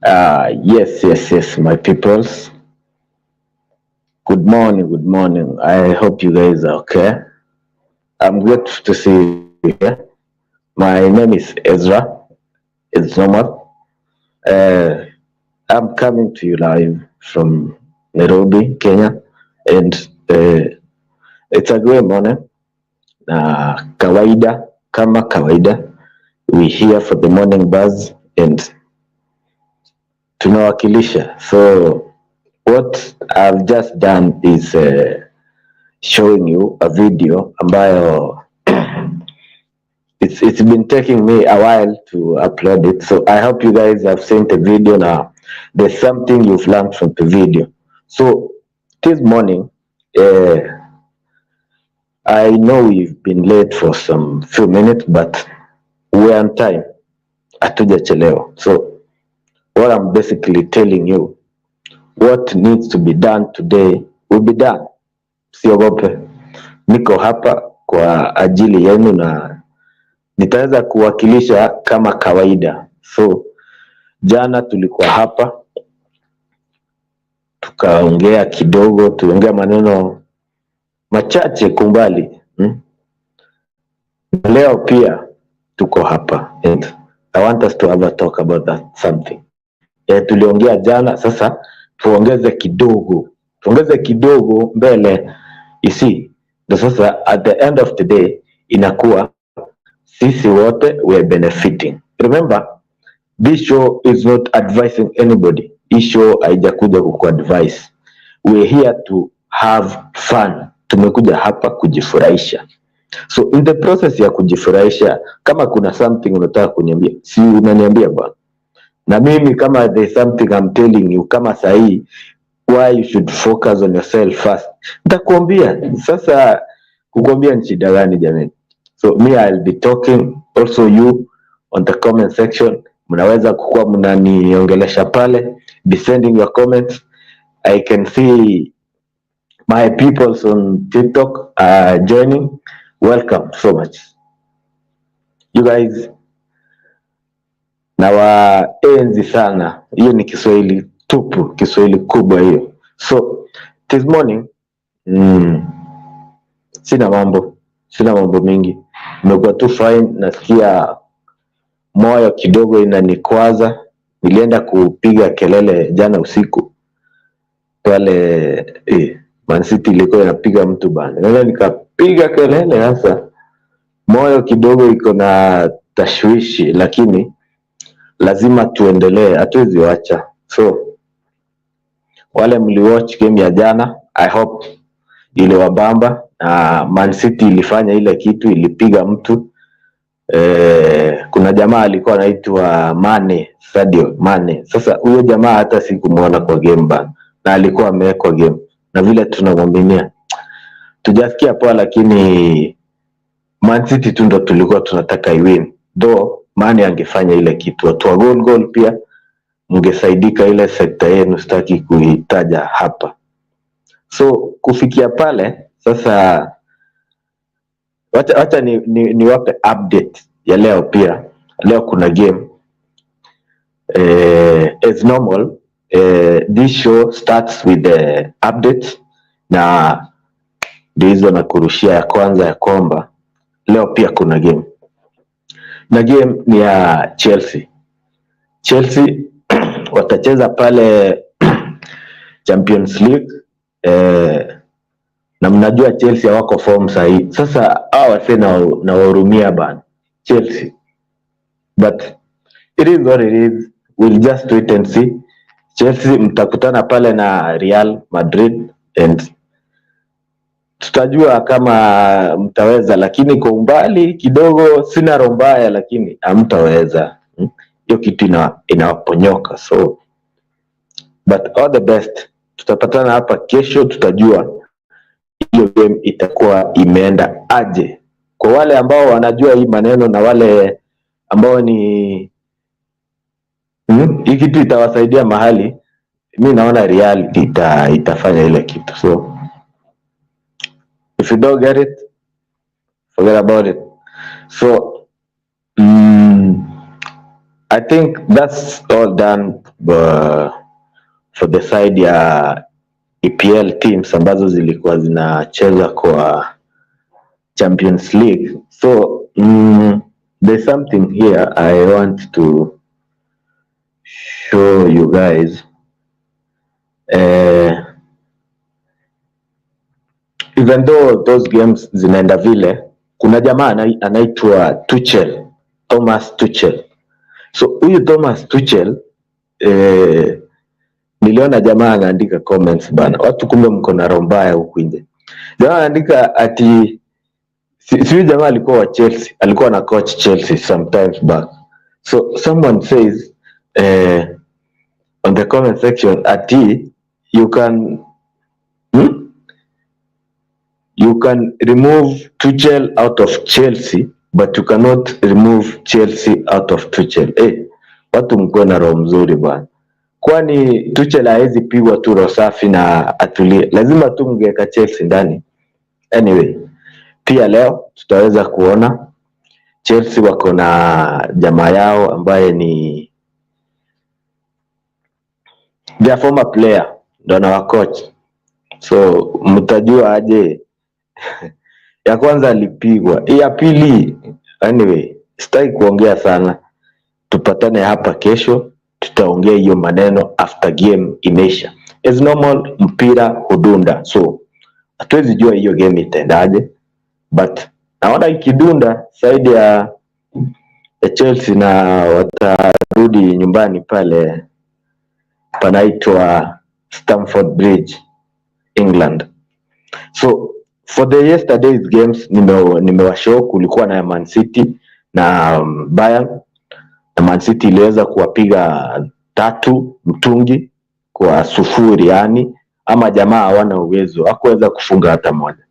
Yes, my peoples. Good morning. I hope you guys are okay. I'm glad to see you here. My name is Ezra. It's normal. Uh, I'm coming to you live from Nairobi, Kenya, and it's a great morning. Kawaida, kama kawaida, we here for the morning buzz and tunawakilisha. So what I've just done is showing you a video ambayo it's been taking me a while to upload it. So I hope you guys have seen the video now. There's something you've learned from the video. So this morning, uh, I know we've been late for some few minutes, but we're on time. Hatujachelewa. So what I'm basically telling you, what needs to be done today will be done. Siogope, niko hapa kwa ajili yenu na nitaweza kuwakilisha kama kawaida. So jana tulikuwa hapa tukaongea kidogo, tuongea maneno machache kumbali Leo pia tuko hapa and I want us to have a talk about that something. Tuliongea jana, sasa tuongeze kidogo mbele. You see, ndo sasa at the end of the day inakuwa sisi wote we are benefiting. Remember, this show is not advising anybody. This show haijakuja kukuadvise. We are here to have fun. Tumekuja hapa kujifurahisha. So in the process ya kujifurahisha, kama kuna something unataka kuniambia, si unaniambia bwana. Na mimi kama there's something I'm telling you, kama sahi, why you should focus on yourself first, nitakwambia. Sasa kukwambia ni shida gani jamani? So me I'll be talking, also you on the comment section mnaweza kukuwa mnaniongelesha pale, be sending your comments. I can see my peoples on TikTok joining. Welcome so much you guys, na waenzi sana. Hiyo ni Kiswahili tupu, Kiswahili kubwa hiyo. So this morning sina mambo mingi, nimekuwa tu fine. Nasikia moyo kidogo inanikwaza. Nilienda kupiga kelele jana usiku pale Man City ilikuwa inapiga mtu bana. Nenda nikapiga kelele, sasa moyo kidogo iko na tashwishi, lakini lazima tuendelee, hatuwezi wacha. So wale mliwatch game ya jana, I hope iliwabamba. Man City ilifanya ile kitu, ilipiga mtu. Kuna jamaa alikuwa anaitwa Sadio Mane. Sasa huyo jamaa hata sikumuona kwa game bana, na alikuwa amewekwa game, na vile tunamwaminia tujasikia poa, lakini Man City tu ndo tulikuwa tunataka iwin. Though Mane angefanya ile kitu, watu wa goal pia mngesaidika. Ile sekta yenu sitaki kuitaja hapa. So kufikia pale sasa, wacha niwape update ya leo pia. Leo kuna game as normal. This show starts with the update, na ndizo na kurushia ya kwanza ya kwamba leo pia kuna game, na game ni ya Chelsea watacheza pale Champions League. Na mnajua Chelsea hawako form sahi. Sasa hawa tena na wahurumia bana Chelsea, but it is what it is. We'll just wait and see. Chelsea mtakutana pale na Real Madrid and tutajua kama mtaweza, lakini kwa umbali kidogo. Sina roho mbaya, lakini hamtaweza. Hiyo kitu inawaponyoka. So but all the best. Tutapatana hapa kesho, tutajua hiyo game itakuwa imeenda aje. Kwa wale ambao wanajua hii maneno na wale ambao ni hii kitu itawasaidia mahali, mimi naona Real itafanya ile kitu. So if you don't get it, forget about it. So I think that's all done for the side ya EPL teams ambazo zilikuwa zinacheza kwa Champions League. So there's something here I want to show you guys. Even though those games zinaenda vile, kuna jamaa anaitwa Tuchel, Thomas Tuchel. So huyu Thomas Tuchel niliona jamaa anaandika comments bana, watu kumbe mko na roho mbaya huku nje. Jamaa anaandika ati si jamaa alikuwa wa Chelsea, alikuwa na coach Chelsea sometimes back. So someone says on the comment section ati you can remove Tuchel out of Chelsea but you cannot remove Chelsea out of Tuchel. Watu mko na roho mzuri bwana. Kwani Tuchel hawezi pigwa tu roho safi na atulie. Lazima tu mngeka Chelsea ndani. Anyway, pia leo tutaweza kuona Chelsea wako na jamaa yao ambaye ni their former player ndo na coach. So mtajua aje ya kwanza alipigwa, ya pili. Anyway, sitaki kuongea sana, tupatane hapa kesho, tutaongea hiyo maneno after game imeisha. As normal, mpira hudunda, so hatuwezi jua hiyo game itaendaje, but naona ikidunda side ya Chelsea na watarudi nyumbani pale panaitwa Stamford Bridge, England. So for the yesterday's games nimewashow, kulikuwa na Man City na Bayern, na Man City iliweza kuwapiga 3-0 yani, ama jamaa hawana uwezo, hakuweza kufunga hata moja.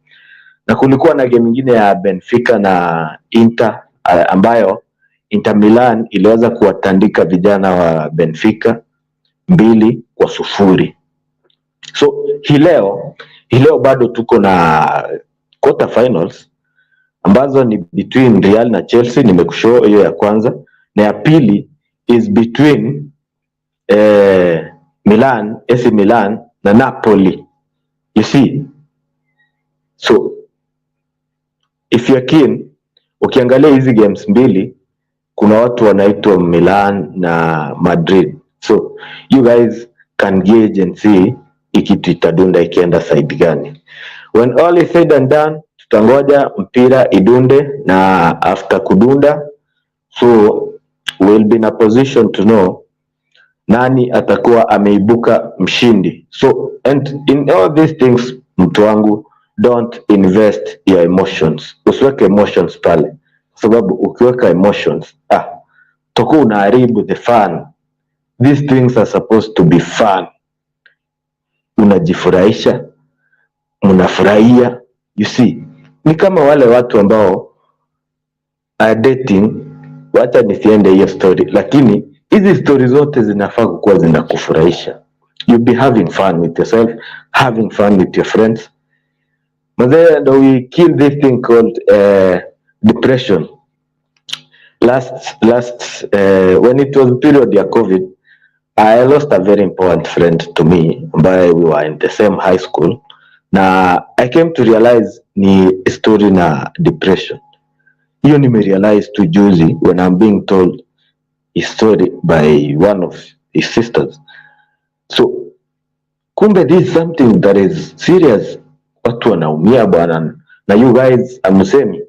Na kulikuwa na game nyingine ya Benfica na Inter ambayo Inter Milan iliweza kuwatandika vijana wa Benfica 2-0. So hii leo bado tuko na quarter finals ambazo ni between Real na Chelsea, nimekushow hiyo ya kwanza, na ya pili is between AC Milan na Napoli. You see? So if you're keen, ukiangalia hizi games mbili kuna watu wanaitwa Milan na Madrid. So you guys can gauge and see ikitu itadunda ikienda side gani. When all is said and done, tutangoja mpira idunde, na after kudunda, so we'll be in a position to know nani atakuwa ameibuka mshindi. So and in all these things, mtu wangu, don't invest your emotions. Usiweke emotions pale, sababu ukiweka emotions toko unaharibu the fun. These things are supposed to be fun. Unajifurahisha, mnafurahia. You see, ni kama wale watu ambao are dating. Wacha nisiende hiyo story, lakini hizi stories zote zinafaa kuwa zinakufurahisha. You be having fun with yourself, having fun with your friends. But then we kill this thing called depression. Last when it was period ya COVID, I lost a very important friend to me, ambaye we were in the same high school, na I came to realize ni story na depression. Hiyo nimerealize tu juzi when I'm being told his story by one of his sisters. So kumbe this is something that is serious. Watu wanaumia bwana, na you guys amusemi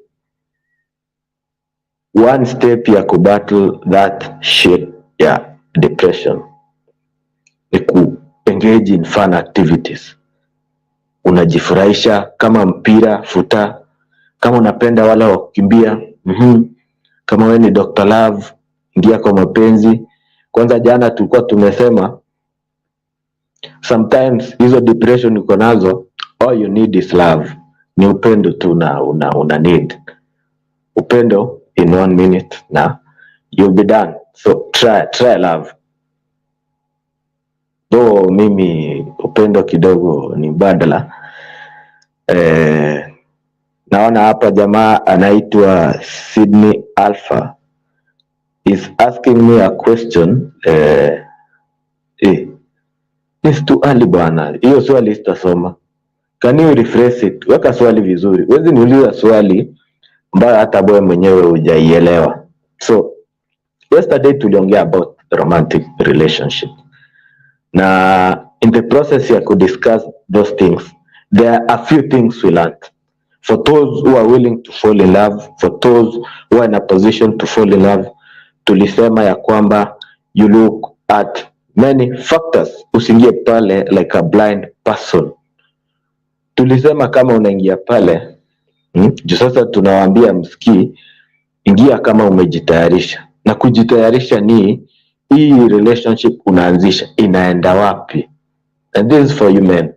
one step ya kubattle that shit ya depression ni ku engage in fun activities. Unajifurahisha, kama mpira, futa, kama unapenda wala wa kukimbia, kama wewe ni Dr. Love, ingia kwa mapenzi. Kwanza jana tulikuwa tumesema sometimes hizo depression uko nazo, all you need is love. Ni upendo tu una need. Upendo in 1 minute na you'll be done. So try love. Though mimi upendo kidogo ni badala. Naona hapa jamaa anaitwa Sydney Alpha is asking me a question. It's too early bwana, hiyo swali sitasoma. Can you rephrase it? Weka swali vizuri. Wezi niuliza swali ambayo hata wewe mwenyewe hujaielewa. So yesterday tuliongea about romantic relationship. Na in the process ya discuss those things, there are a few things we learned. For those who are willing to fall in love, for those who are in a position to fall in love, tulisema ya kwamba you look at many factors. Usiingie pale like a blind person. Tulisema kama unaingia pale, juu sasa tunawaambia msikii, ingia kama umejitayarisha. Na kujitayarisha ni hii relationship unaanzisha inaenda wapi? And this is for you men.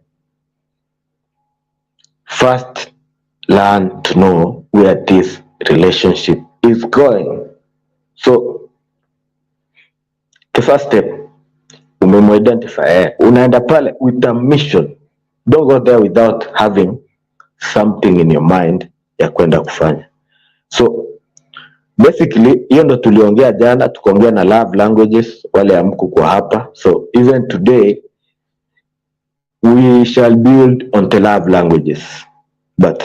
First, learn to know where this relationship is going. So, the first step, umemo-identify, unaenda pale with a mission. Don't go there without having something in your mind ya kwenda kufanya. So, basically, hiyo ndo tuliongea jana, tukaongea na love languages, wale amku kwa hapa. So, even today, we shall build on the love languages. But,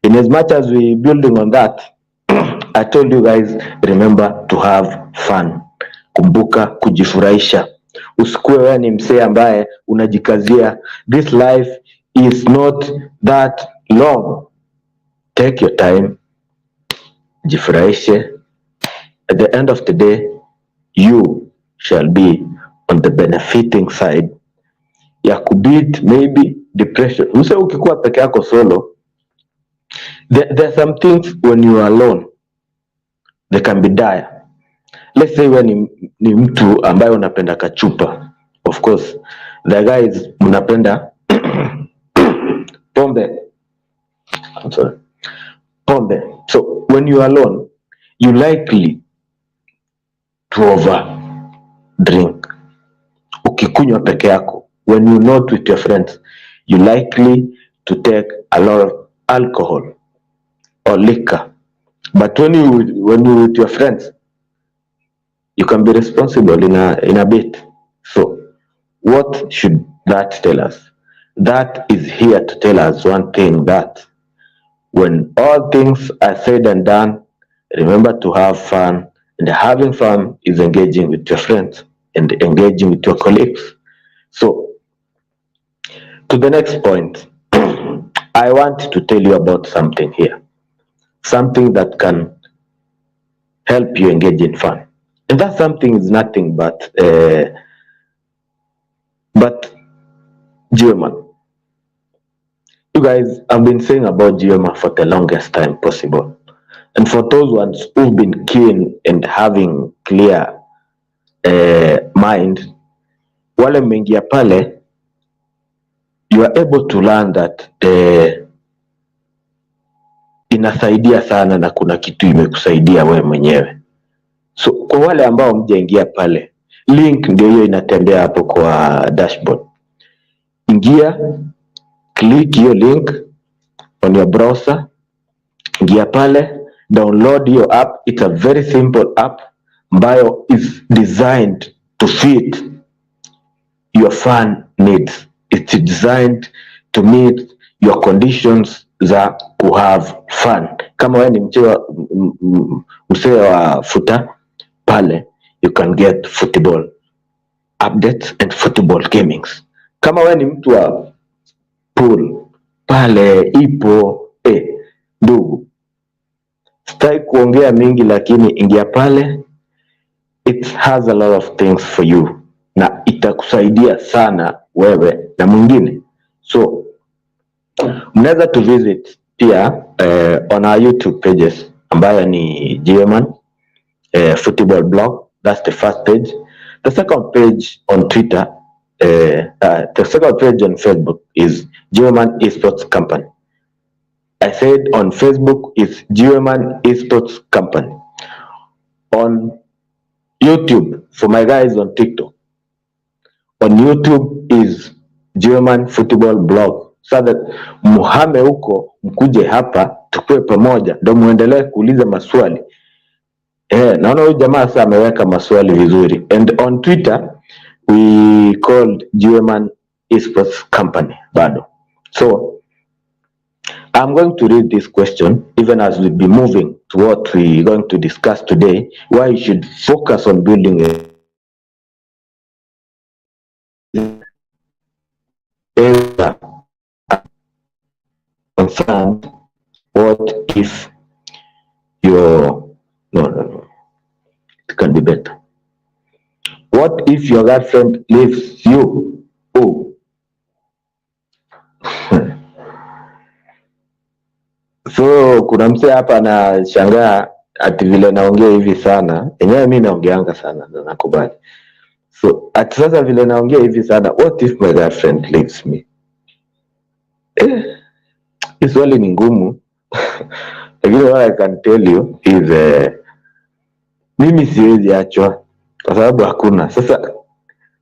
in as much as we building on that, I told you guys, remember to have fun. Kumbuka kujifurahisha. Usikue wewe ni msee ambaye unajikazia. This life is not that long. Take your time. Jifurahishe. At the end of the day, you shall be on the benefiting side ya kubeat maybe depression. Mse ukikuwa peke yako solo, there are some things when you are alone, they can be dire. Let's say when ni mtu ambaye unapenda kachupa. Of course, the guys mnapenda pombe. I'm sorry. Pombe. So when you are alone, you likely to over drink. Ukikunywa peke yako, when you're not with your friends, you likely to take a lot of alcohol or liquor. But when you're with your friends, you can be responsible in a bit. So what should that tell us? That is here to tell us one thing, that when all things are said and done, remember to have fun. And having fun is engaging with your friends and engaging with your colleagues. So to the next point, I want to tell you about something here. Something that can help you engage in fun. And that something is nothing but GeoMan. You guys have been saying about GeoMan for the longest time possible. And for those ones who've been keen and having clear mind, wale mengia pale, you are able to learn that inasaidia sana na kuna kitu imekusaidia wewe mwenyewe. So kwa wale ambao mjaingia pale, link ndio hiyo inatembea hapo kwa dashboard. Ingia, click hiyo link on your browser, ingia pale, download your app. It's a very simple app ambayo is designed to fit your fun needs. It's designed to meet your conditions za ku have fun. Kama wewe ni msee wa futa pale, you can get football updates and football gamings. Kama wewe ni mtu wa pool pale ipo ndugu, sitaki kuongea mingi, lakini ingia pale, it has a lot of things for you na itakusaidia sana wewe na mwingine. So mnaweza to visit pia on our YouTube pages ambayo ni GeoMan football blog. That's the first page. The second page on Twitter, the second page on Facebook is GeoMan Esports Company. I said on Facebook is GeoMan Esports Company. On YouTube, for my guys on TikTok, on YouTube is GeoMan Football Blog. So that muhame huko, mkuje hapa, tukue pamoja, ndo muendelee kuuliza maswali. Naona huyu jamaa sasa ameweka maswali vizuri, and on Twitter we called German Esports Company bado. So I'm going to read this question even as we be moving to what we're going to discuss today, why you should focus on building a concerned. What if your no, it can be better. What if your girlfriend leaves you? Oh. So kuna mse hapa anashangaa ati vile naongea hivi sana, enyewe mimi naongeanga sana na nakubali. So ati sasa vile naongea hivi sana, what if my girlfriend leaves me? Swali ni ngumu. Lakini what I can tell you is mimi siwezi achwa kwa sababu hakuna. Sasa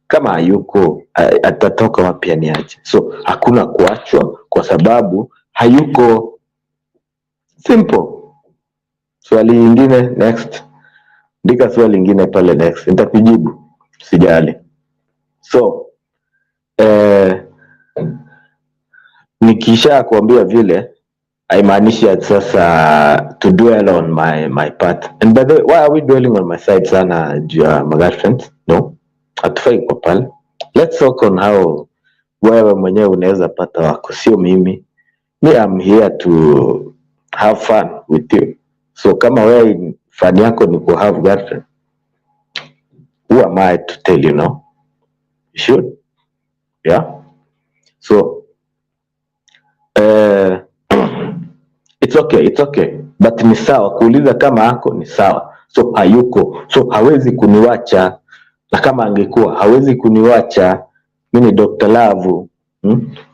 kama hayuko atatoka wapi aniache? So hakuna kuachwa kwa sababu hayuko. Simple. Swali lingine next. Ndika swali lingine pale next. Nitakujibu. Sijali. So nikisha kuambia vile haimaanishi sasa to dwell on my part. And by the way, why are we dwelling on my side sana juu ya my girlfriend? No. Hatufai kwa pale. Let's talk on how wewe mwenyewe unaweza pata wako, sio mimi. Me I'm here to have fun with you. So kama wewe fun yako ni ku have girlfriend, who am I to tell you no? You should. Yeah. So it's okay. But ni sawa kuuliza kama ako ni sawa. So hayuko. So hawezi kuniwacha. Na kama angekuwa hawezi kuniwacha. Mimi ni Dr. Love.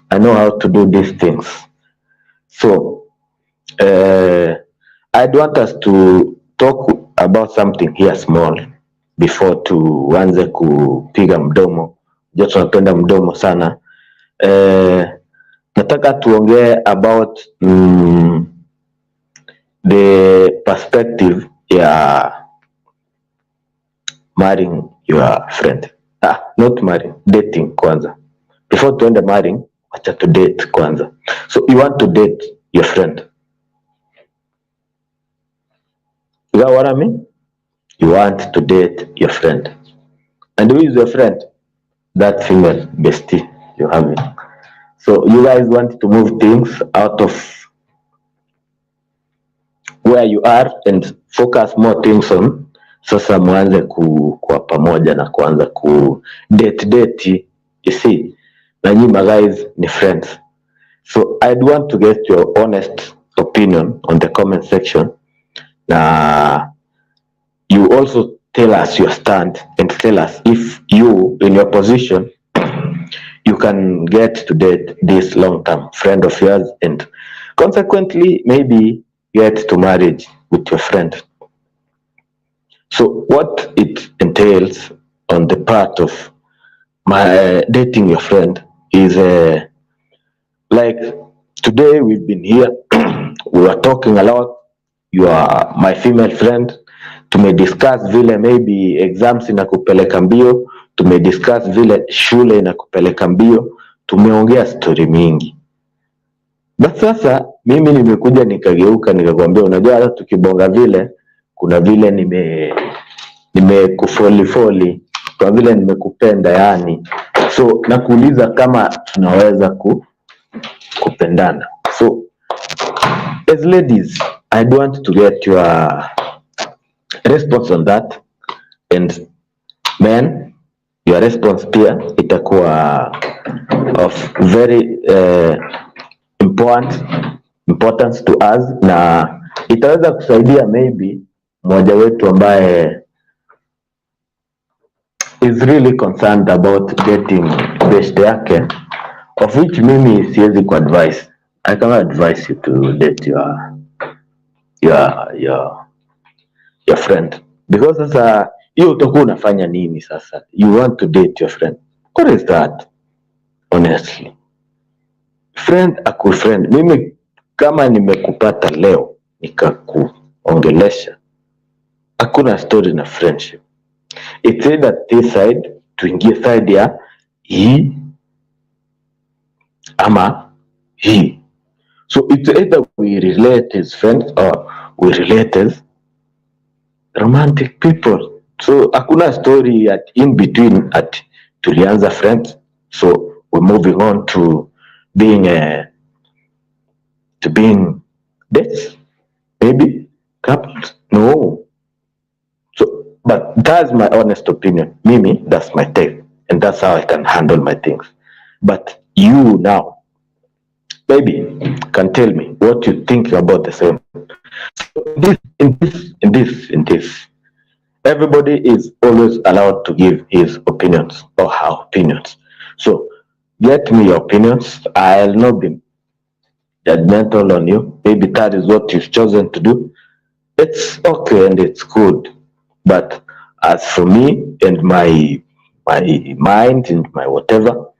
I know how to do these things. So I'd want us to talk about something here small before tuanze kupiga mdomo. Joto tunapenda mdomo sana. Nataka tuongee about the perspective ya marrying your friend. Not marrying, dating kwanza. Before tuende marrying, acha to date kwanza. So you want to date your friend. You know what I mean? You want to date your friend. And who is your friend? That female bestie you have it. So you guys want to move things out of where you are and focus more things on sasa mwanze kwa pamoja na kuanza ku date, you see. Na nyinyi guys ni friends. So I'd want to get your honest opinion on the comment section. Na you also tell us your stand and tell us if you in your position you can get to date this long-term friend of yours and consequently maybe get to marriage with your friend. So what it entails on the part of my dating your friend is like today we've been here, we were talking a lot. You are my female friend. Tumediscuss vile maybe exams inakupeleka mbio, tumediscuss vile shule inakupeleka mbio, tumeongea story mingi. But sasa mimi nimekuja nikageuka nikakwambia unajua hata tukibonga vile kuna vile nimekufoli kwa vile nimekupenda yani. So nakuuliza kama tunaweza kupendana. So as ladies, I want to get your response on that, and men, your response pia itakuwa of very importance to us, na itaweza kusaidia maybe mmoja wetu ambaye is really concerned about getting best yake, of which mimi siwezi ku advise. I cannot advise you to date your friend, because sasa hiyo utakuwa unafanya nini sasa? You want to date your friend, what is that? Honestly, friend aku friend. Mimi kama nimekupata leo nikakuongelesha, hakuna story na friendship. It's either this side tuingie side ya hii ama hii. So it's either we relate as friends or we relate as romantic people. So hakuna story at in between at tulianza friends so we're moving on to being dates, maybe couples. No. So but that's my honest opinion. Mimi, that's my take, and that's how I can handle my things. But you now maybe can tell me what you think about the same. So in this, everybody is always allowed to give his opinions or her opinions. So get me your opinions. I'll not be judgmental on you. Maybe that is what you've chosen to do. It's okay and it's good. But as for me and my mind and my whatever,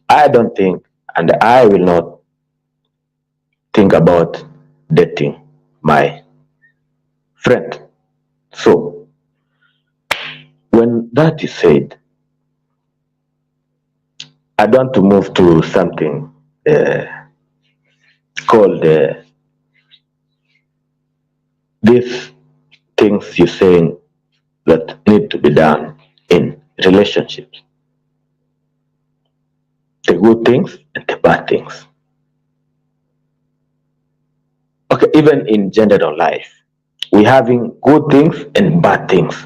I don't think and I will not think about dating my friend. So when that is said, I want to move to something called these things you're saying that need to be done in relationships. The good things and the bad things. Okay, even in general life, we're having good things and bad things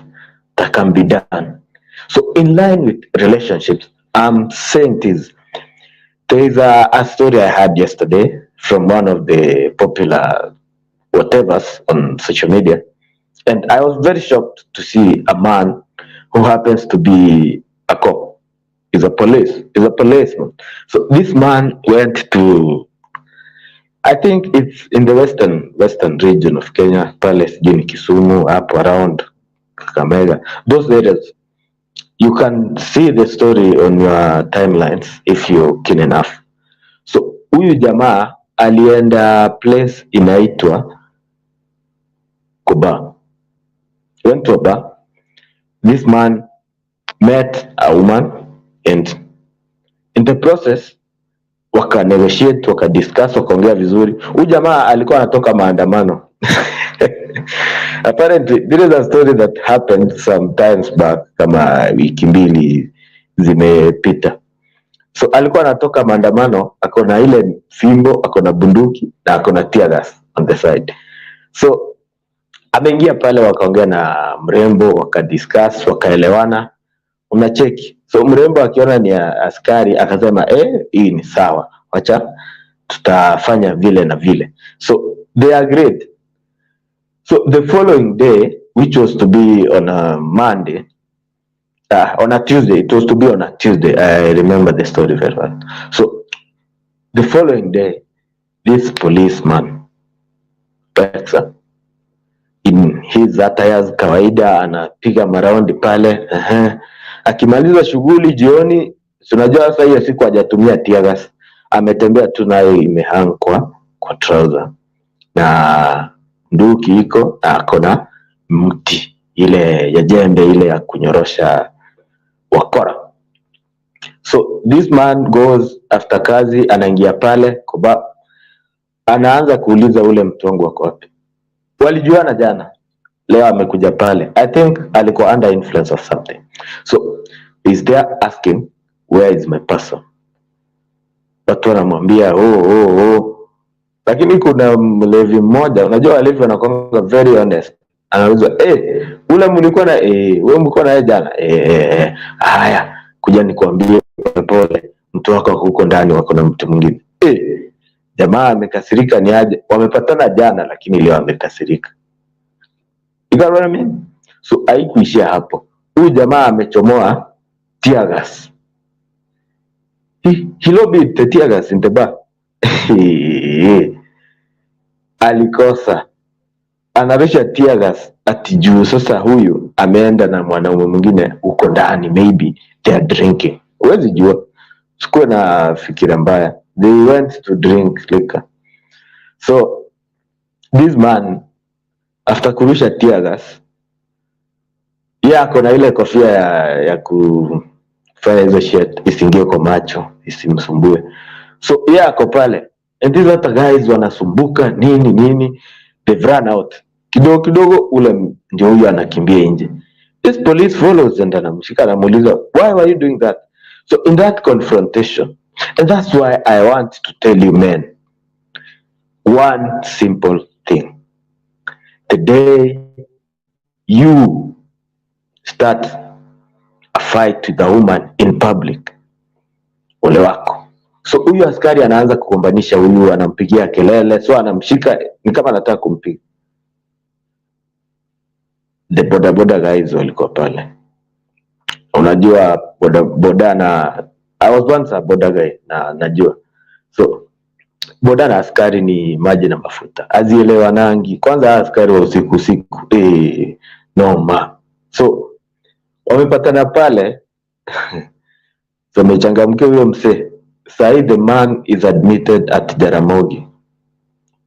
that can be done. So in line with relationships, I'm saying this. There is a story I had yesterday from one of the popular whatevers on social media, and I was very shocked to see a man who happens to be a cop. He's a policeman. So this man went to, I think it's in the western region of Kenya, pale sijui ni Kisumu, up around Kakamega, those areas. You can see the story on your timelines if you're keen enough. So huyu jamaa alienda place inaitwa Kuba. Went to a bar. This man met a woman and in the process waka negotiate, waka discuss, wakaongea vizuri. Huyu jamaa alikuwa anatoka maandamano. Apparently there is a story that happened some times back, kama wiki mbili zimepita. So alikuwa anatoka maandamano, akona ile fimbo, akona bunduki na akona tear gas on the side. So ameingia pale, wakaongea na mrembo, wakadiscuss, wakaelewana, unacheki. So mrembo akiona ni askari akasema hii ni sawa, wacha tutafanya vile na vile. So they agreed. So the following day, which was to be on a Monday, on a Tuesday, it was to be on a Tuesday. I remember the story very well. So the following day, this policeman, in his attires kawaida, anapiga maraundi pale. Akimaliza shughuli jioni, unajua sasa hiyo siku hajatumia tear gas, ametembea tu nayo imehang kwa trouser, na nduki iko na akona mti ile ya jembe ile ya kunyorosha wakora. So this man goes after kazi, anaingia pale Kuba, anaanza kuuliza ule mtu wangu wako wapi. Walijuana jana, leo amekuja pale. I think alikuwa under influence of something. So he's there asking, where is my person? Watu wanamwambia lakini kuna mlevi mmoja, unajua walevi wanakuwa very honest. Anauliza ule mlikuwa na wewe mlikuwa na jana? Haya, kuja nikwambie pole, mtu wako huko ndani wako na mtu mwingine. Jamaa amekasirika, ni aje, wamepatana jana lakini leo amekasirika. You got what I mean? So haikuishia hapo. Huyu jamaa amechomoa tear gas. He lobbied the tear gas in the bar. Alikosa, anarusha tear gas ati juu sasa huyu ameenda na mwanaume mwingine uko ndani, maybe they are drinking. Huwezi jua, sikuwa na fikira mbaya. They went to drink liquor. So this man after kurusha tear gas ako na ile kofia ya kufanya hizo shit isiingie kwa macho, isimsumbue. So ako pale, and these other guys wanasumbuka nini, they've run out. Kidogo ule ndio huyo anakimbia nje. This police follows and anamshika, anamuuliza, why were you doing that? So in that confrontation, and that's why I want to tell you men one simple thing. The day you start a fight with a woman in public, ole wako. So huyu askari anaanza kugombanisha huyu, anampigia kelele, so anamshika ni kama anataka kumpiga. The boda guys walikuwa pale. Unajua boda na I was once a boda guy na najua. So boda na askari ni maji na mafuta. Azielewanangi. Kwanza askari wa usiku noma. So wamepatana pale. So mechangamke huyo mse. Sahi the man is admitted at Jaramogi.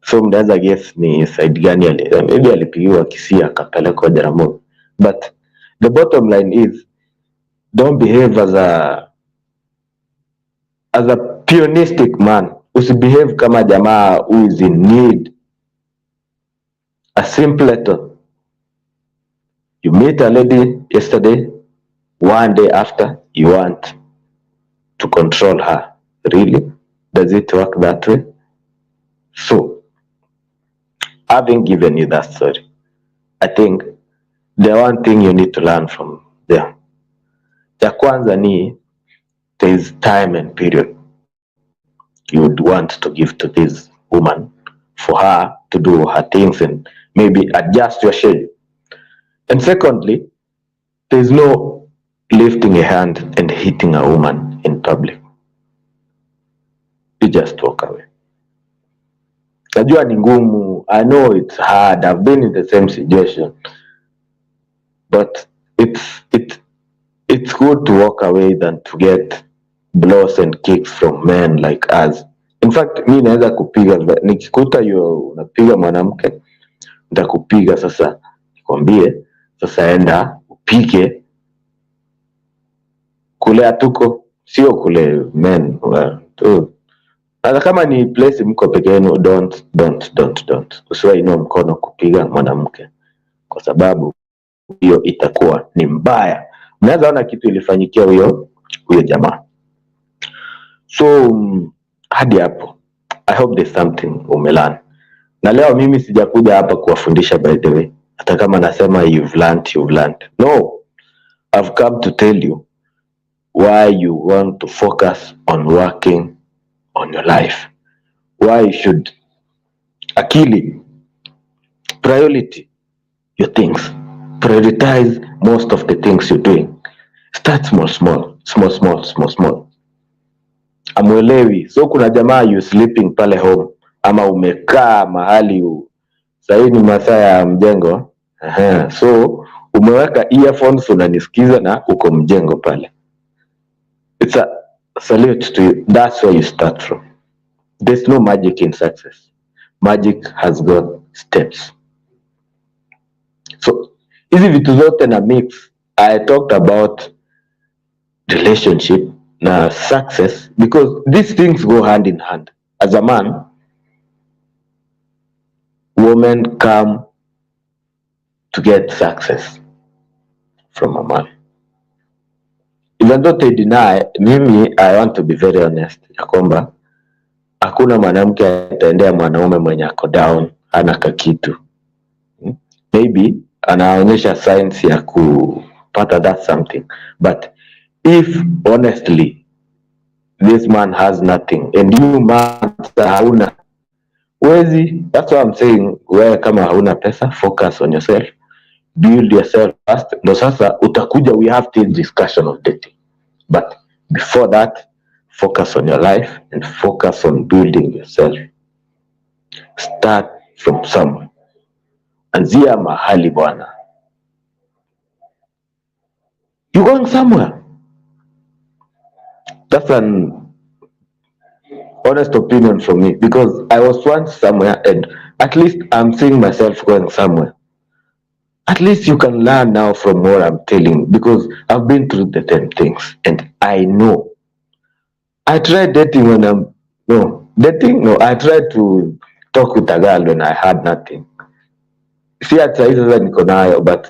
So mnaweza guess ni side gani maybe alipigiwa Kisii akapelekwa Jaramogi. But the bottom line is, don't behave as a pionistic man. Usibehave kama jamaa who is in need. A simpleton. You meet a lady yesterday, one day after you want to control her. Really? Does it work that way? So, having given you that story, I think the one thing you need to learn from there, cha kwanza ni, there is time and period you would want to give to this woman for her to do her things and maybe adjust your schedule. And secondly, there is no lifting a hand and hitting a woman in public. You just walk away. Najua ni ngumu. I know it's hard. I've been in the same situation. But it's good to walk away than to get blows and kicks from men like us. In fact, mi naweza kupiga, nikikuta hiyo unapiga mwanamke, nitakupiga sasa, nikwambie sasa enda upige kule atuko, sio kule men hata kama ni place mko peke yenu, don't usiwainua mkono kupiga mwanamke, kwa sababu hiyo itakuwa ni mbaya. Mnaweza ona kitu ilifanyikia huyo jamaa. So hadi hapo, I hope there's something umelearn. Na leo mimi sijakuja hapa kuwafundisha, by the way. Hata kama nasema you've learned. No, I've come to tell you why you want to focus on working on your life. Why you should akili priority your things. Prioritize most of the things you're doing. Start small. Amwelewi. So kuna jamaa you sleeping pale home, ama umekaa mahali sahii ni masaa ya mjengo. So umeweka earphones unanisikiza na uko mjengo pale. It's a salute to you. That's where you start from. There's no magic in success. Magic has got steps. So hizi vitu zote na mix. I talked about relationship na success because these things go hand in hand. As a man, women come to get success from a man. Even though they deny, mimi I want to be very honest, ya kwamba hakuna mwanamke ataendea mwanaume mwenye ako down, hana kakitu. Maybe anaonyesha signs ya kupata that something, but if honestly this man has nothing and you man hauna, wezi. That's what I'm saying. Wewe kama hauna pesa, focus on yourself, build yourself first. No, sasa utakuja, we have this discussion of dating, but before that, focus on your life and focus on building yourself. Start from somewhere. Anzia mahali bwana. You're going somewhere. That's an honest opinion from me, because I was once somewhere and at least I'm seeing myself going somewhere. At least you can learn now from what I'm telling, because I've been through the same things and I know. I tried dating when I'm no dating. No, I tried to talk with a girl when I had nothing. Si hata hizo sasa niko nayo, but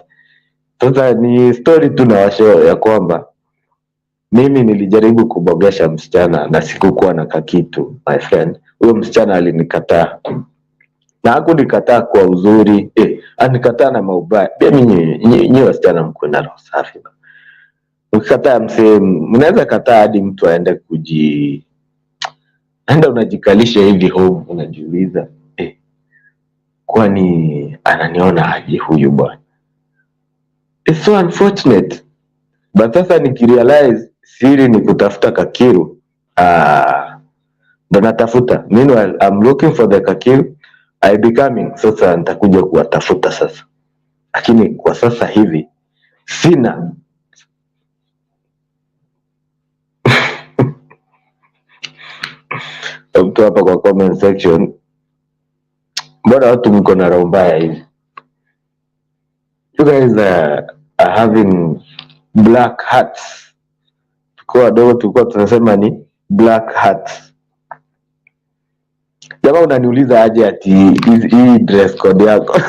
sasa ni story tu na washo ya kwamba mimi nilijaribu kubogesha msichana na sikukuwa na kakitu. My friend, huyo msichana alinikataa na hakunikataa kwa uzuri anikataa na maubaya. Pia nyinyi wasichana mko na roho safi. Ukikataa msee, mnaweza kataa hadi mtu aende enda unajikalisha hivi home, unajiuliza kwani ananiona aje huyu bwana? It's so unfortunate. But sasa nikirealize siri ni kutafuta kakiru, ndo natafuta. Meanwhile, I'm looking for the kakiru, I becoming. Sasa nitakuja kuwatafuta sasa, lakini kwa sasa hivi sina. Mtu hapa kwa comment section, mbona watu mko na roho mbaya hivi? You guys are having black hats. Tukiwa wadogo tulikuwa tunasema ni black hats. Jamaa unaniuliza aje ati hii dress code yako?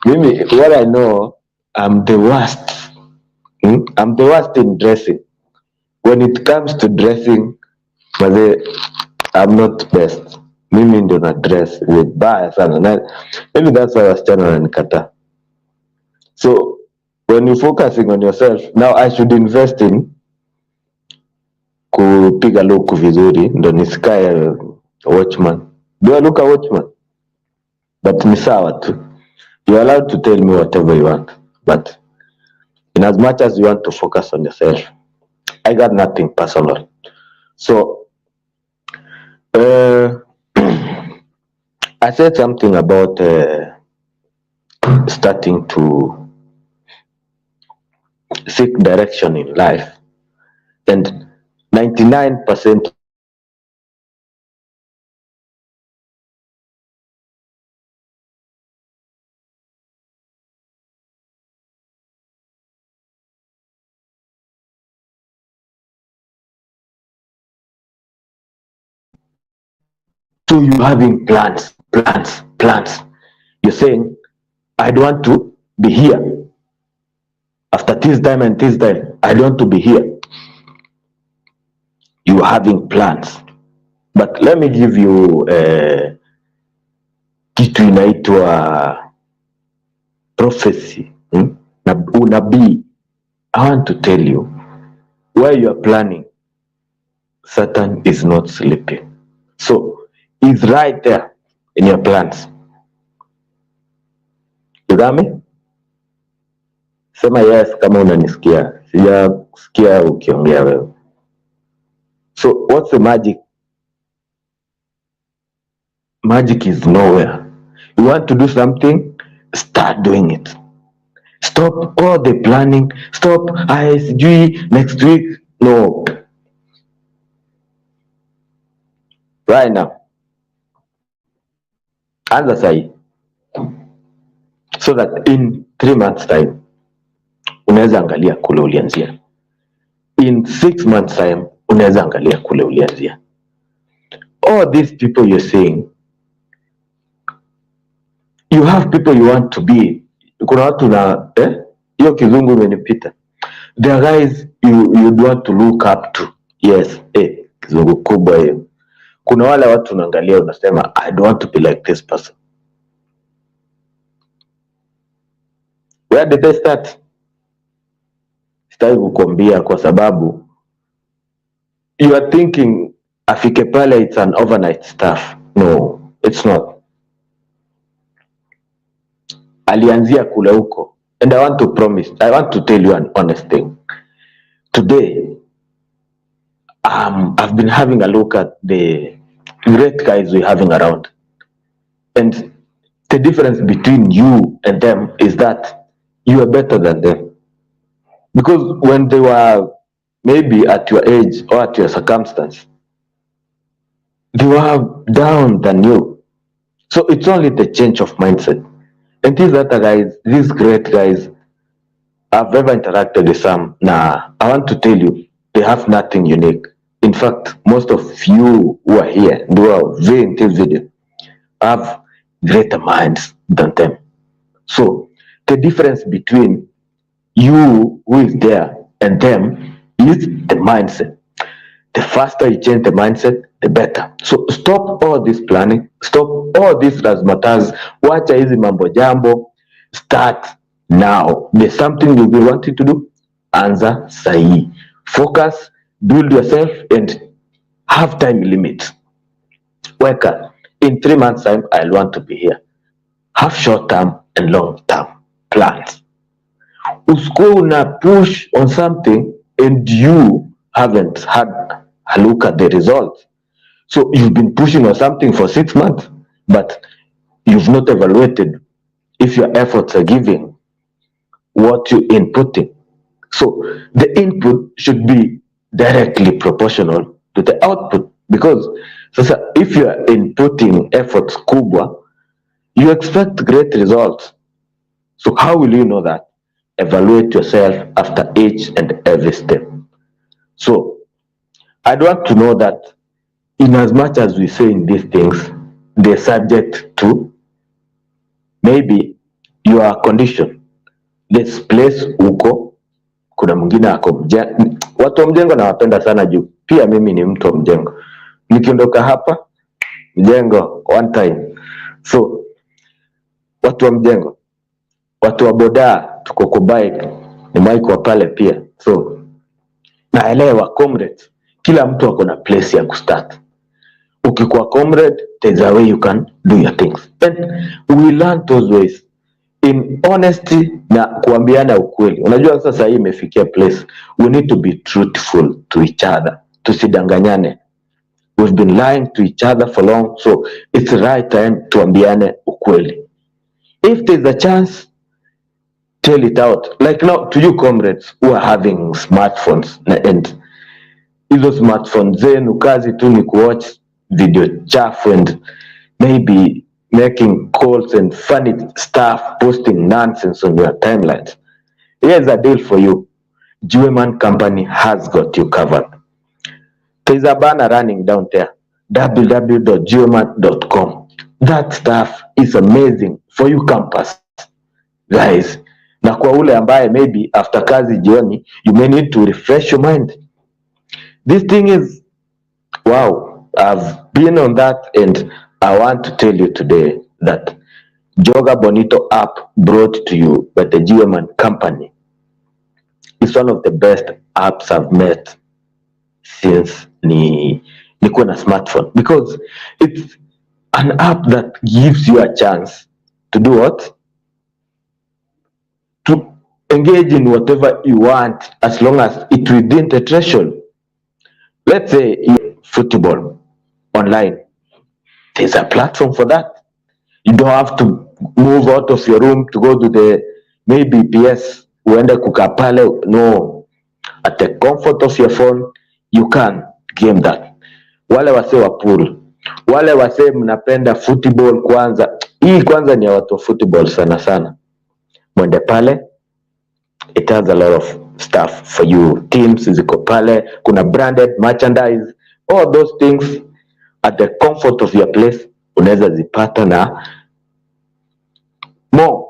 Mimi, what I know, I'm the worst. I'm the worst in dressing. When it comes to dressing, I'm not best. Mimi ndio na dress vibaya sana. Maybe that's why wasichana wananikataa. So when you're focusing on yourself, now I should invest in kupiga look vizuri ndo nisikae watchman. Do I look a watchman? But ni sawa tu. You're allowed to tell me whatever you want, but in as much as you want to focus on yourself, I got nothing personal. So I said something about starting to seek direction in life, and 99% so you having plans. You're saying, I don't want to be here after this time and this time. I don't want to be here. You are having plans, but let me give you kitu inaitwa prophecy, unabii. I want to tell you, where you are planning, Satan is not sleeping. So he's right there in your plans. You got me? Sema yes kama unanisikia. Sijasikia ukiongea wewe. So what's the magic? Magic is nowhere. You want to do something, start doing it. Stop all the planning. Stop ISG next week. No. Right now. Anza sahi. So that in 3 months time, unaweza angalia kule ulianzia. In 6 months time, unaweza angalia kule ulianzia. All these people you're saying, you have people you want to be. Kuna watu na hiyo kizungu imenipita. There are guys you want to look up to. Yes, kizungu kubwa hiyo. Kuna wale watu unaangalia unasema I don't want to be like this person. Where did they start? Sitaki kukwambia kwa sababu you are thinking afike pale it's an overnight stuff. No, it's not. Alianzia kule huko. And I want to tell you an honest thing. Today, I've been having a look at the great guys we're having around. And the difference between you and them is that you are better than them. Because when they were maybe at your age or at your circumstance, they were down than you. So it's only the change of mindset. And these other guys, these great guys, I've ever interacted with some. Nah, I want to tell you, they have nothing unique. In fact, most of you who are here and who are viewing this video have greater minds than them. So the difference between you who is there and them is the mindset. The faster you change the mindset, the better. So stop all this planning, stop all this razzmatazz, wacha hizi mambo jambo, start now. There's something you've been wanting to do, anza sahi. Focus, build yourself, and have time limits. Weka, in 3 months time, I'll want to be here. Have short term and long term plans. Usikuwe una push on something and you haven't had a look at the results. So you've been pushing on something for 6 months, but you've not evaluated if your efforts are giving what you're inputting. So the input should be directly proportional to the output, because sasa if you are inputting efforts kubwa, you expect great results. So how will you know that? Evaluate yourself after each and every step. So I'd want to know that in as much as we say in these things, they're subject to maybe your condition. This place uko, kuna mwingine ako watu wa Mjengo nawapenda sana juu pia mimi ni mtu wa Mjengo. Nikiondoka hapa Mjengo one time, so watu wa Mjengo, watu wa boda tuko kwa bike, nimewahi kuwa pale pia, so naelewa comrades, kila mtu ako na place ya kustart. Ukikuwa comrade, there's a way you can do your things, and we learn those ways in honesty na kuambiana ukweli. Unajua sasa hii imefikia place we need to be truthful to each other, tusidanganyane. We've been lying to each other for long, so it's the right time tuambiane ukweli. If there's a chance, tell it out. Like now to you comrades who are having smartphones, and hizo smartphones zenu kazi tu ni kuwatch video chafu and maybe making calls and funny stuff, posting nonsense on your timelines. Here's a deal for you. Geoman Company has got you covered. There's a banner running down there, www.geoman.com. That stuff is amazing for you campus guys, na kwa ule ambaye maybe after kazi jioni you may need to refresh your mind. This thing is wow. I've been on that, and I want to tell you today that Joga Bonito app brought to you by the Geoman Company is one of the best apps I've met since niko na smartphone, because it's an app that gives you a chance to do what? To engage in whatever you want as long as it's within the threshold. Let's say football online, there's a platform for that. You don't have to move out of your room to go to the maybe PS uende kukaa pale. No, at the comfort of your phone you can game that. Wale wase wa pool, wale wase mnapenda football, kwanza hii kwanza ni ya watu wa football sana sana, mwende pale. It has a lot of stuff for you. Teams ziko pale, kuna branded merchandise, all those things at the comfort of your place unaweza zipata. Na more,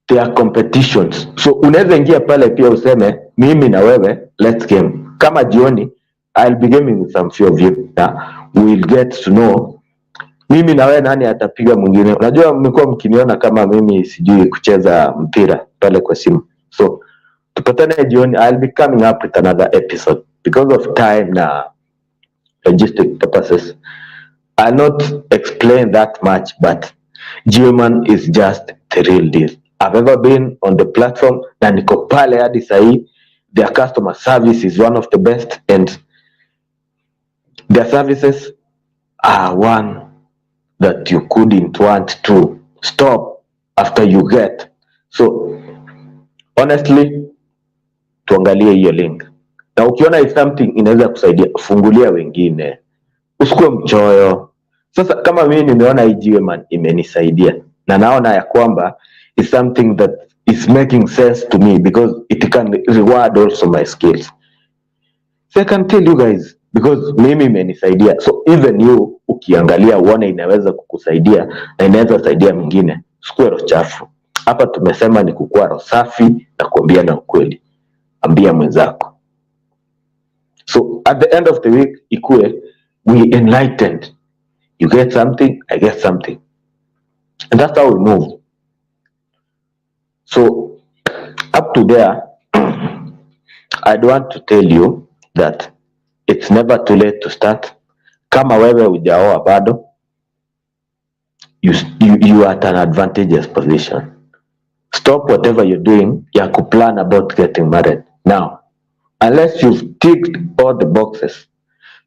there are competitions, so unaweza ingia pale pia useme mimi na wewe let's game. Kama jioni I'll be gaming with some few of you, we'll get to know mimi na wewe nani atapiga mwingine. Unajua mmekuwa mkiniona kama mimi sijui kucheza mpira pale kwa simu, so tupatane jioni. I'll be coming up with another episode because of time na logistic purposes. I'll not explain that much, but Geoman is just the real deal. I've ever been on the platform na niko pale hadi sahi. Their customer service is one of the best, and their services are one that you couldn't want to stop after you get. So honestly, tuangalie hiyo link, na ukiona if something inaweza kusaidia fungulia wengine. Usikuwe mchoyo, Sasa kama mimi nimeona hii jiwe man imenisaidia na naona ya kwamba is something that is making sense to me because it can reward also my skills. So I can tell you guys because mimi imenisaidia. So even you ukiangalia uone inaweza kukusaidia na inaweza saidia mwingine. Sikuwe roho chafu. Hapa tumesema ni kukuwa roho safi na kuambia na ukweli. Ambia mwenzako. So at the end of the week ikuwe we enlightened. You get something, I get something. And that's how we move. So up to there, I'd want to tell you that it's never too late to start. Kama wewe hujaoa bado, you are at an advantageous position. Stop whatever you're doing ya kuplan about getting married now, unless you've ticked all the boxes.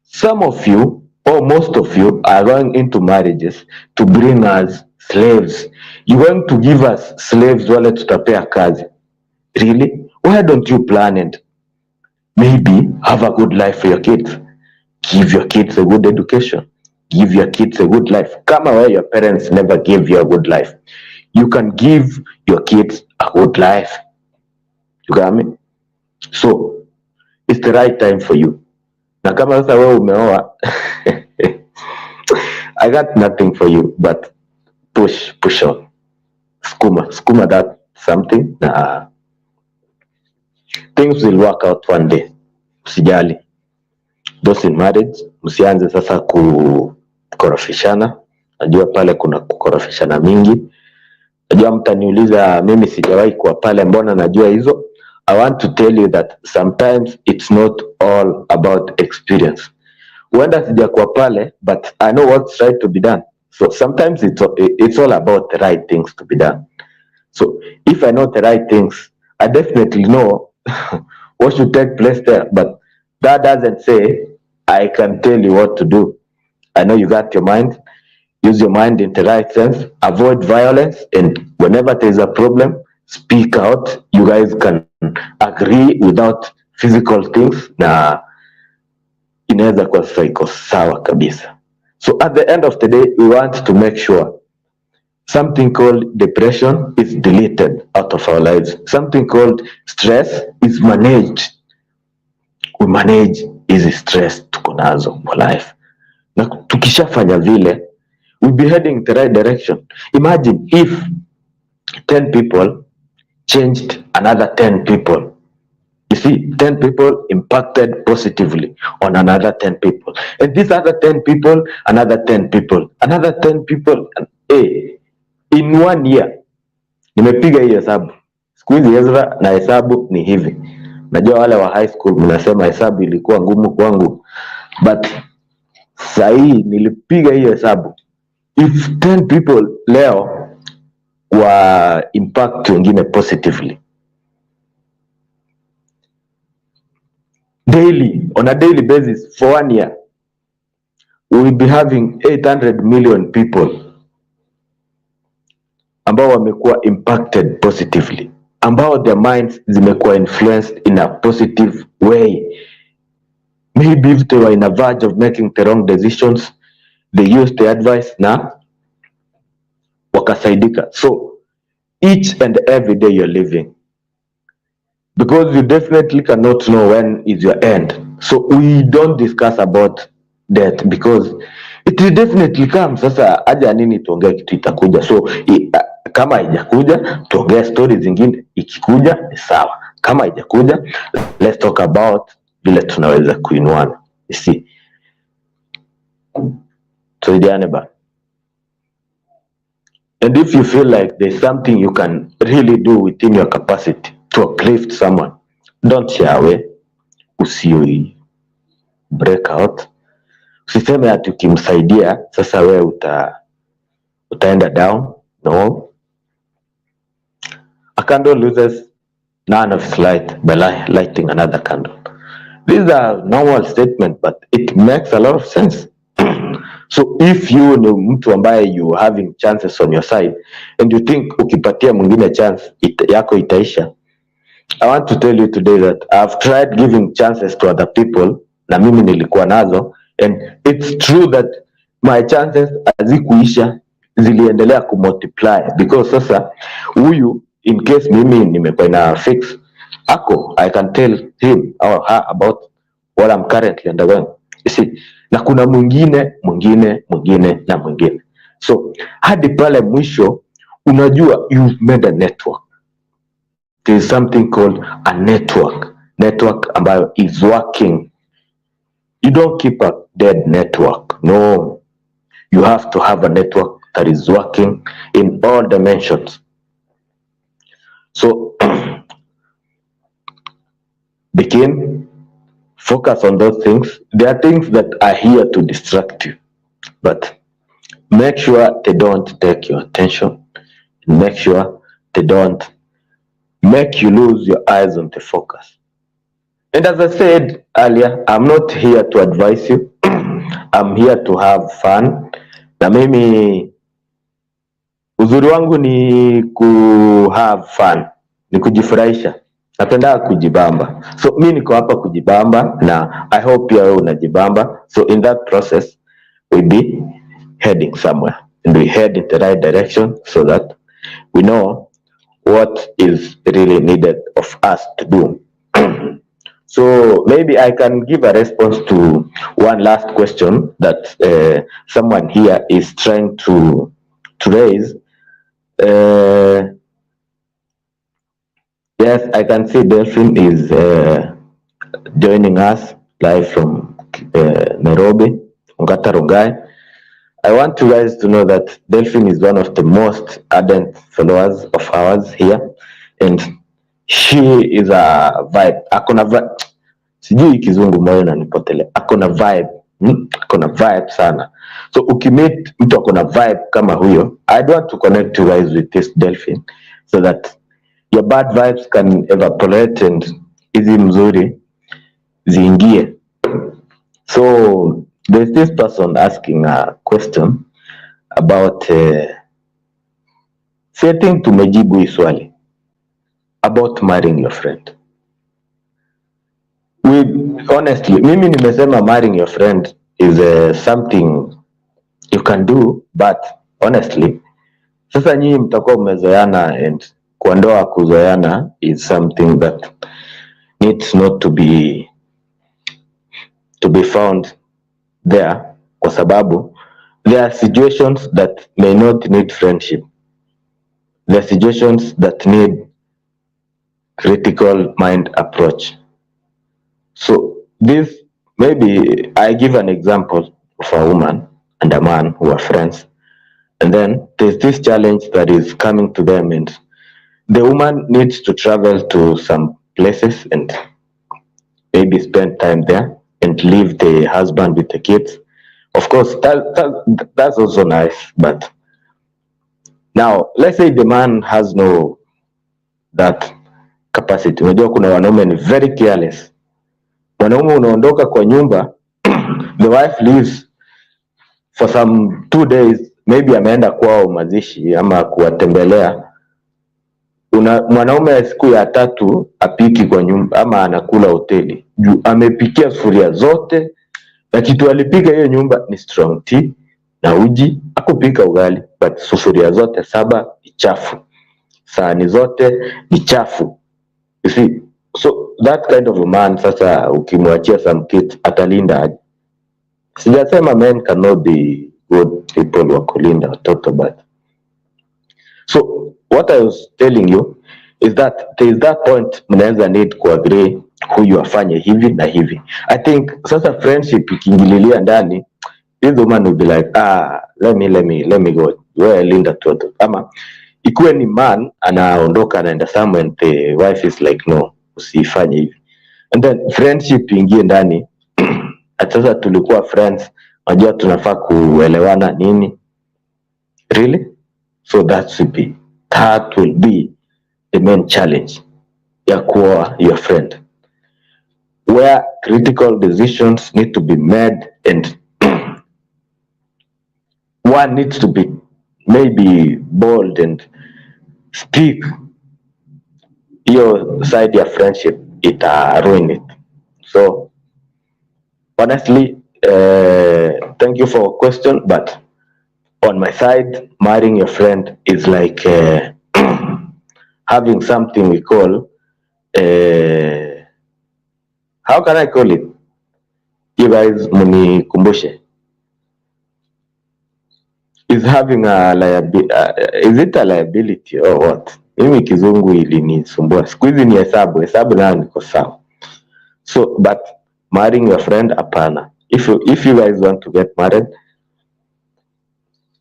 Some of you or most of you are going into marriages to bring us slaves. You're going to give us slaves wale tutapea kazi. Really? Why don't you plan it? Maybe have a good life for your kids. Give your kids a good education. Give your kids a good life. Kama where your parents never gave you a good life, you can give your kids a good life. You got me? So it's the right time for you. Na kama sasa wewe umeoa I got nothing for you but push on. Skuma that something na things will work out one day. Usijali. Those in marriage, msianze sasa kukorofishana. Najua pale kuna kukorofishana mingi. Najua mtaniuliza mimi sijawahi kuwa pale, mbona najua hizo. I want to tell you that sometimes it's not all about experience. Huenda sijakuwa pale, but I know what's right to be done. So sometimes it's all about the right things to be done. So if I know the right things, I definitely know what should take place there. But that doesn't say I can tell you what to do. I know you got your mind. Use your mind in the right sense. Avoid violence. And whenever there's a problem, speak out. You guys can agree without physical things. Na inaweza kuwa sasa iko sawa kabisa. So at the end of the day, we want to make sure something called depression is deleted out of our lives. Something called stress is managed. We manage hizi stress tuko nazo kwa life. Na tukishafanya vile, we'll be heading in the right direction. Imagine if 10 people changed another 10 people. You see, 10 people impacted positively on another 10 people. And these other 10 people, another 10 people, another 10 people. In 1 year, nimepiga hii hesabu. Siku hizi Ezra na hesabu ni hivi. Najua wale wa high school mnasema hesabu ilikuwa ngumu kwangu. But sahi nilipiga hii hesabu. If 10 people leo wa impact wengine positively, daily, on a daily basis for 1 year, we will be having 800 million people ambao wamekuwa impacted positively, ambao their minds zimekuwa influenced in a positive way. Maybe if they were in a verge of making the wrong decisions, they used the advice na wakasaidika. So each and every day you're living, because you definitely cannot know when is your end. So we don't discuss about death because it will definitely come. Sasa aja nini tuongee kitu itakuja. So kama haijakuja tuongee stories zingine, ikikuja ni sawa. Kama haijakuja, let's talk about vile tunaweza kuinuana. You see, tuidiane ba. And if you feel like there's something you can really do within your capacity to uplift someone, don't shy away. Usioi break out. Usiseme ati ukimsaidia sasa wewe utaenda down. No. A candle loses none of its light by lighting another candle. These are normal statements, but it makes a lot of sense. So if you ni mtu ambaye you having chances on your side and you think ukipatia mwingine chance yako itaisha, I want to tell you today that I've tried giving chances to other people na mimi nilikuwa nazo, and it's true that my chances hazikuisha, ziliendelea kumultiply because sasa huyu in case mimi nimekuwa na fix ako, I can tell him or her about what I'm currently undergoing. You see, na kuna mwingine na mwingine, so hadi pale mwisho unajua you've made a network. There is something called a network ambayo is working. You don't keep a dead network, no, you have to have a network that is working in all dimensions. So begin, focus on those things. There are things that are here to distract you, but make sure they don't take your attention. Make sure they don't make you lose your eyes on the focus. And as I said earlier, I'm not here to advise you. I'm here to have fun. Na mimi uzuri wangu ni ku have fun, ni kujifurahisha. Napenda kujibamba. So mimi niko hapa kujibamba na I hope wewe unajibamba. So in that process we'll be heading somewhere and we head in the right direction so that we know what is really needed of us to do. So maybe I can give a response to one last question that someone here is trying to raise. Yes, I can see Delphine is joining us live from Nairobi, Ongata Rongai. I want you guys to know that Delphine is one of the most ardent followers of ours here, and she is a vibe. Akona vibe, sijui kizungu moyo na nipotele. Akona vibe, akona vibe sana. So ukimit mtu akona vibe kama huyo, I'd want to connect you guys with this Delphine so that your bad vibes can evaporate and hizi mzuri ziingie. So there's this person asking a question about setting tumejibu hii swali about marrying your friend. Honestly, mimi nimesema marrying your friend is something you can do, but honestly, sasa nyinyi mtakuwa mmezoeana, and kuondoa kuzoeana is something that needs not to be found there, kwa sababu there are situations that may not need friendship. There are situations that need critical mind approach. So this, maybe I give an example of a woman and a man who are friends, and then there's this challenge that is coming to them, and the woman needs to travel to some places and maybe spend time there and leave the husband with the kids. Of course, that's also nice, but now let's say the man has no that capacity. Unajua kuna wanaume ni very careless. Mwanaume unaondoka kwa nyumba, the wife leaves for some 2 days, maybe ameenda kwao mazishi ama kuwatembelea. Mwanaume siku ya 3 apiki kwa nyumba ama anakula hoteli. Amepikia sufuria zote, na kitu alipika hiyo nyumba ni strong tea na uji. Akupika ugali, but sufuria zote 7 ni chafu, sahani zote ni chafu. You see, so that kind of a man, sasa ukimwachia some kids, atalinda aje? Sijasema men cannot be good people wa kulinda watoto, but so what I was telling you is that there is that point mnaweza need to agree huyu afanye hivi na hivi. I think sasa friendship ikiingililia ndani, this woman will be like, let me go, wewe linda toto. Ama ikuwe ni man anaondoka anaenda somewhere and the wife is like, no, usifanye hivi, and then friendship ingie ndani. Sasa tulikuwa friends, unajua tunafaa kuelewana nini, really? So that will be the main challenge ya kuwa your friend, where critical decisions need to be made, and one needs to be maybe bold and speak. Your side ya friendship, it ruin it. So honestly, thank you for your question, but on my side, marrying your friend is like having something we call how can I call it? You guys munikumbushe. Is having a liability, is it a liability or what? Mimi kizungu ilinisumbua. Siku hizi ni hesabu nayo niko sawa. So but marrying your friend, hapana. If you guys want to get married,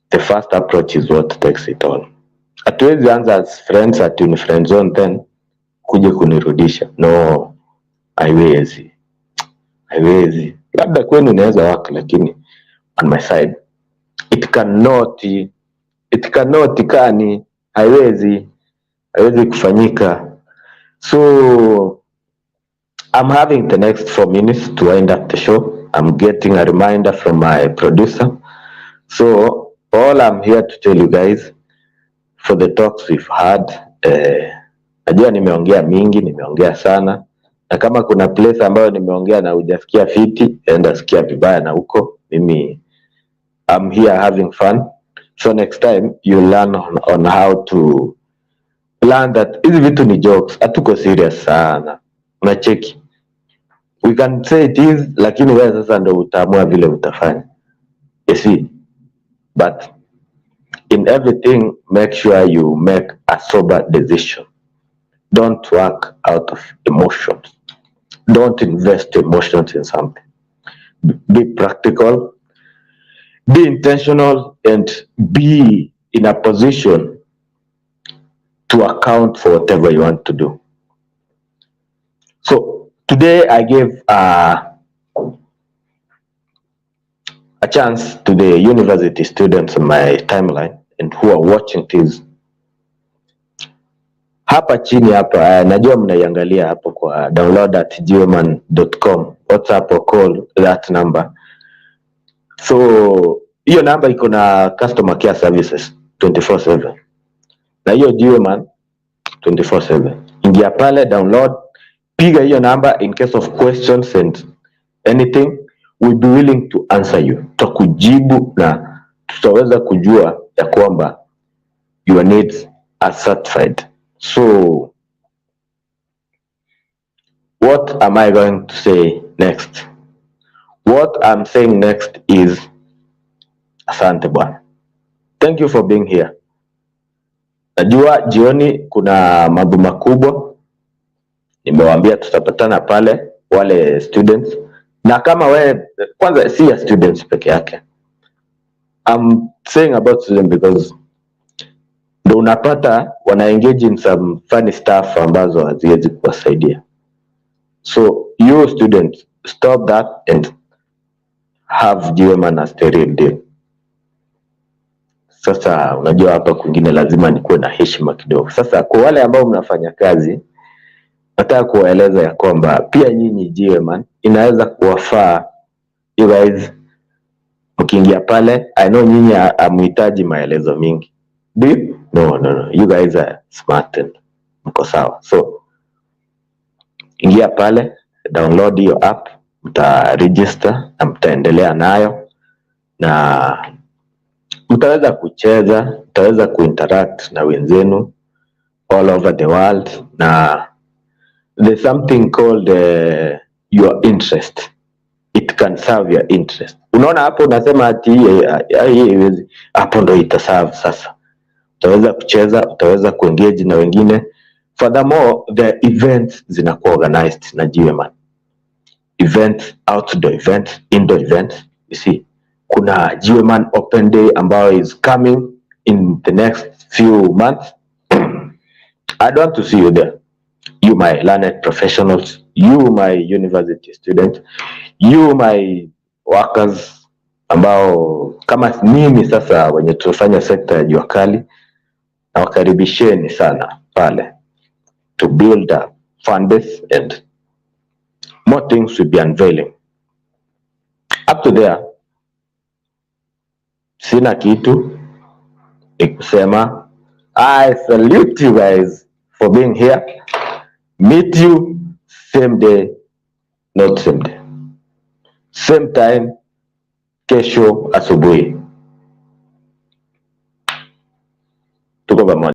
the first approach is what takes it all. Hatuwezi anza as friends ati ni friend zone then kuje kunirudisha. No, haiwezi. Labda kwenu inaweza work, lakini on my side it cannot kani haiwezi kufanyika. So I'm having the next 4 minutes to wind up the show. I'm getting a reminder from my producer. So all I'm here to tell you guys, for the talks we've had, najua nimeongea mingi, nimeongea sana, na kama kuna place ambayo nimeongea na hujasikia fiti, enda sikia vibaya na huko. Mimi I'm here having fun, so next time you learn on how to learn that hizi vitu ni jokes, hatuko serious sana. Unacheki, we can say it is, lakini wewe sasa ndio utaamua vile utafanya, you see. But in everything, make sure you make a sober decision. Don't work out of emotions. Don't invest emotions in something. Be practical, be intentional, and be in a position to account for whatever you want to do. So today I gave a chance to the university students on my timeline and who are watching this. Hapa chini hapa, najua mnaiangalia hapo kwa download@geoman.com. WhatsApp or call that number. So hiyo namba iko na customer care services 24/7. Na hiyo Geoman 24/7. Ingia pale, download, piga hiyo namba in case of questions and anything, we'll be willing to answer you. Tutakujibu na tutaweza kujua ya kwamba your needs are satisfied. So what am I going to say next? What I'm saying next is asante bwana. Thank you for being here. Najua jioni kuna mambo makubwa, nimewaambia tutapatana pale wale students, na kama wewe kwanza si ya students peke yake. I'm saying about students because ndo unapata wana engage in some funny stuff ambazo haziwezi kuwasaidia. So you students, stop that and have Geoman as the real deal. Sasa unajua hapa kwingine lazima nikuwe na heshima kidogo. Sasa kwa wale ambao mnafanya kazi, nataka kuwaeleza ya kwamba pia nyinyi Geoman inaweza kuwafaa you guys mkiingia pale. I know nyinyi hamhitaji maelezo mingi. Do you? No. You guys are smart and mko sawa. So ingia pale, download hiyo app, mta register na mtaendelea nayo, na mtaweza kucheza, mtaweza kuinteract na wenzenu all over the world, na there's something called your interest. It can serve your interest. Unaona hapo unasema ati hii hapo ndo itaserve sasa. Utaweza kucheza, utaweza kuengage na wengine. Furthermore, the events zinakuwa organized na Geoman. Events, outdoor events, indoor events. You see, kuna Geoman Open Day ambao is coming in the next few months. I want to see you there. You my learned professionals, you my university students, you my workers ambao kama mimi sasa wenye tunafanya sekta ya jua kali, na wakaribisheni sana pale to build a fan base and more things will be unveiling. Up to there, sina kitu ni kusema I salute you guys for being here. Meet you same day, not same day, same time, kesho asubuhi. Tuko pamoja.